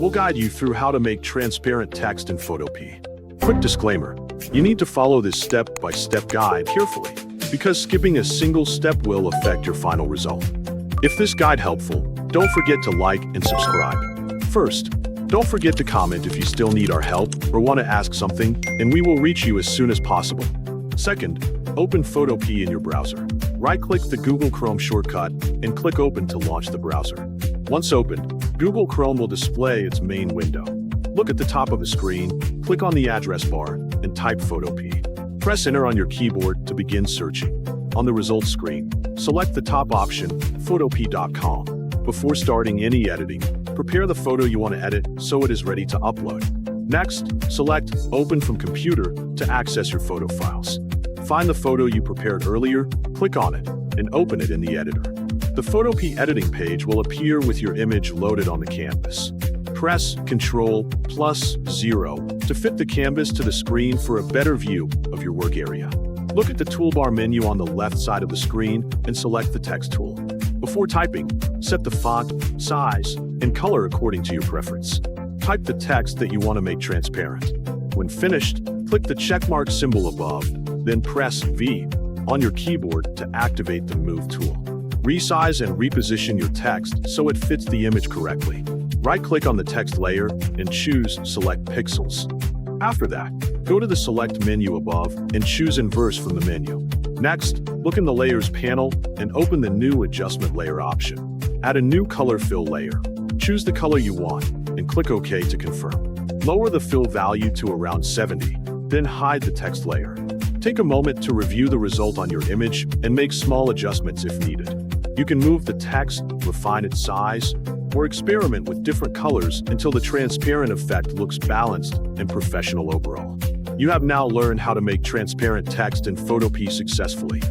we'll guide you through how to make transparent text in Photopea. Quick disclaimer, you need to follow this step-by-step guide carefully, because skipping a single step will affect your final result. If this guide helpful, don't forget to like and subscribe. First, don't forget to comment if you still need our help or want to ask something, and we will reach you as soon as possible. Second, open Photopea in your browser. Right-click the Google Chrome shortcut and click Open to launch the browser. Once opened, Google Chrome will display its main window. Look at the top of the screen, click on the address bar, and type Photopea. Press Enter on your keyboard to begin searching. On the results screen, select the top option, 𝗡𝗘𝗘𝗗𝗏. Before starting any editing, prepare the photo you want to edit so it is ready to upload. Next, select Open from Computer to access your photo files. Find the photo you prepared earlier, click on it, and open it in the editor. The Photopea editing page will appear with your image loaded on the canvas. Press Ctrl+0 to fit the canvas to the screen for a better view of your work area. Look at the toolbar menu on the left side of the screen and select the text tool. Before typing, set the font, size, and color according to your preference. Type the text that you want to make transparent. When finished, click the checkmark symbol above, then press V on your keyboard to activate the Move tool. Resize and reposition your text so it fits the image correctly. Right-click on the text layer and choose Select Pixels. After that, go to the Select menu above and choose Inverse from the menu. Next, look in the Layers panel and open the New Adjustment Layer option. Add a new color fill layer. Choose the color you want and click OK to confirm. Lower the fill value to around 70, then hide the text layer. Take a moment to review the result on your image and make small adjustments if needed. You can move the text, refine its size, or experiment with different colors until the transparent effect looks balanced and professional overall. You have now learned how to make transparent text in Photopea successfully.